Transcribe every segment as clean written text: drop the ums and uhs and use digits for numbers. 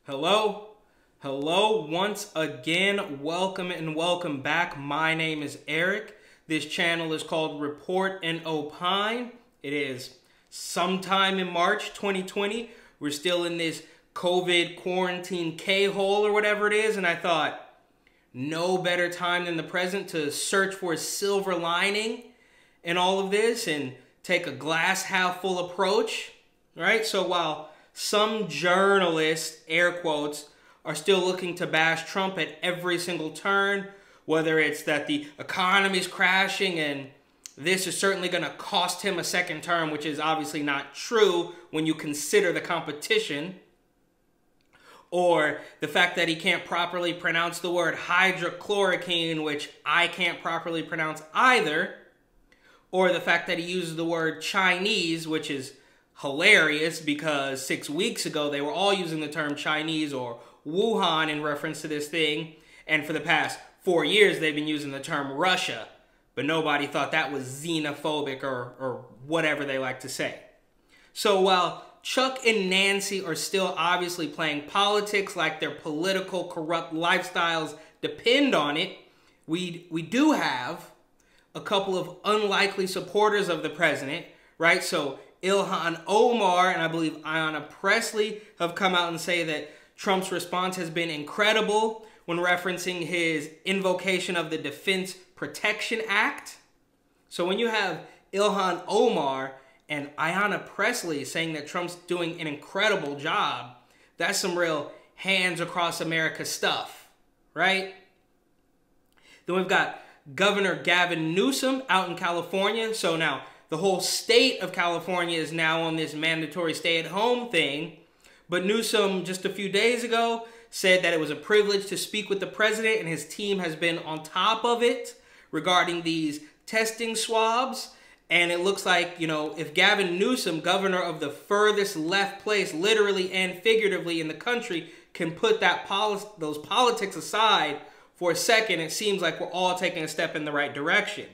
Hello? Hello once again. Welcome and welcome back. My name is Eric. This channel is called Report and Opine. It is sometime in March 2020. We're still in this COVID quarantine K-hole or whatever it is, and I thought no better time than the present to search for a silver lining in all of this and take a glass half full approach, right? So while some journalists, air quotes, are still looking to bash Trump at every single turn, whether it's that the economy's crashing and this is certainly going to cost him a second term, which is obviously not true when you consider the competition, or the fact that he can't properly pronounce the word hydrochloroquine, which I can't properly pronounce either, or the fact that he uses the word Chinese, which is hilarious because 6 weeks ago they were all using the term Chinese or Wuhan in reference to this thing, and for the past 4 years they've been using the term Russia, but nobody thought that was xenophobic or whatever they like to say. So while Chuck and Nancy are still obviously playing politics like their political corrupt lifestyles depend on it, we do have a couple of unlikely supporters of the president, right? So Ilhan Omar and I believe Ayanna Pressley have come out and say that Trump's response has been incredible when referencing his invocation of the Defense Protection Act. So when you have Ilhan Omar and Ayanna Pressley saying that Trump's doing an incredible job, that's some real hands across America stuff, right? Then we've got Governor Gavin Newsom out in California. So now the whole state of California is now on this mandatory stay-at-home thing. But Newsom, just a few days ago, said that it was a privilege to speak with the president, and his team has been on top of it regarding these testing swabs. And it looks like, you know, if Gavin Newsom, governor of the furthest left place, literally and figuratively in the country, can put those politics aside for a second, it seems like we're all taking a step in the right direction.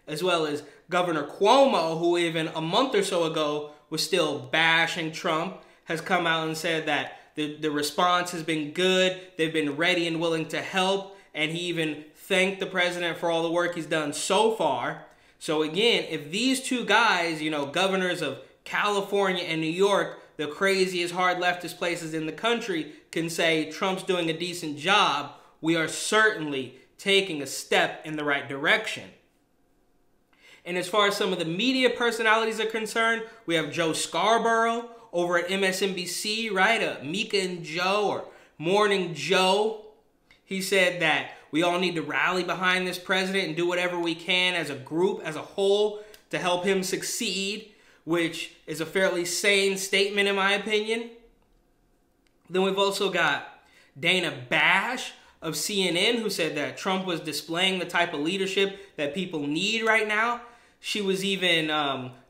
As well as Governor Cuomo, who even a month or so ago was still bashing Trump, has come out and said that the response has been good, they've been ready and willing to help, and he even thanked the president for all the work he's done so far. So again, if these two guys, you know, governors of California and New York, the craziest hard leftist places in the country, can say Trump's doing a decent job, we are certainly taking a step in the right direction. And as far as some of the media personalities are concerned, we have Joe Scarborough over at MSNBC, right? Mika and Joe, or Morning Joe. He said that we all need to rally behind this president and do whatever we can as a group, as a whole, to help him succeed, which is a fairly sane statement in my opinion. Then we've also got Dana Bash of CNN, who said that Trump was displaying the type of leadership that people need right now. She was even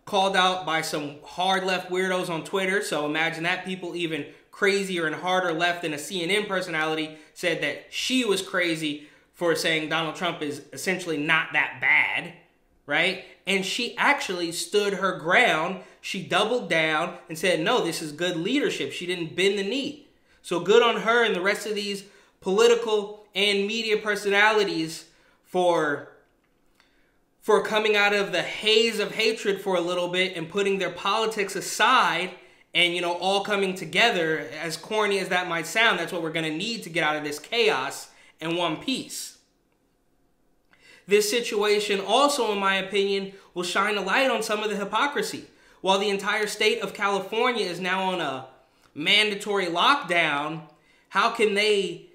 called out by some hard left weirdos on Twitter. So imagine that. People even crazier and harder left than a CNN personality said that she was crazy for saying Donald Trump is essentially not that bad, right? And she actually stood her ground. She doubled down and said, no, this is good leadership. She didn't bend the knee. So good on her and the rest of these political and media personalities for coming out of the haze of hatred for a little bit and putting their politics aside and, you know, all coming together. As corny as that might sound, that's what we're going to need to get out of this chaos in one piece. This situation also, in my opinion, will shine a light on some of the hypocrisy. While the entire state of California is now on a mandatory lockdown, how can they,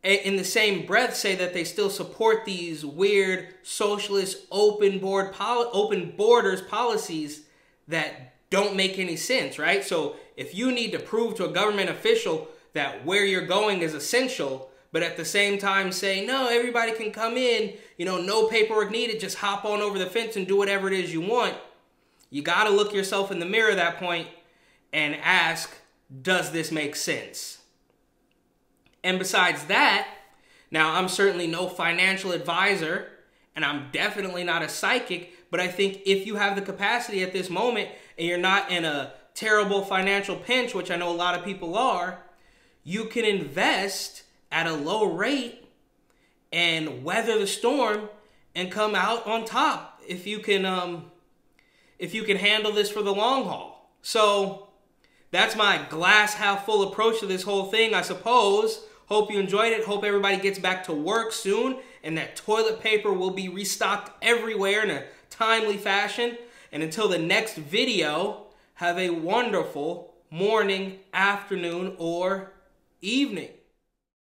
in the same breath, say that they still support these weird socialist open borders policies that don't make any sense, right? So if you need to prove to a government official that where you're going is essential, but at the same time say, no, everybody can come in, you know, no paperwork needed, just hop on over the fence and do whatever it is you want, you got to look yourself in the mirror at that point and ask, does this make sense? And besides that, now I'm certainly no financial advisor, and I'm definitely not a psychic, but I think if you have the capacity at this moment and you're not in a terrible financial pinch, which I know a lot of people are, you can invest at a low rate and weather the storm and come out on top if you can handle this for the long haul. So that's my glass half full approach to this whole thing, I suppose. Hope you enjoyed it. Hope everybody gets back to work soon and that toilet paper will be restocked everywhere in a timely fashion. And until the next video, have a wonderful morning, afternoon, or evening.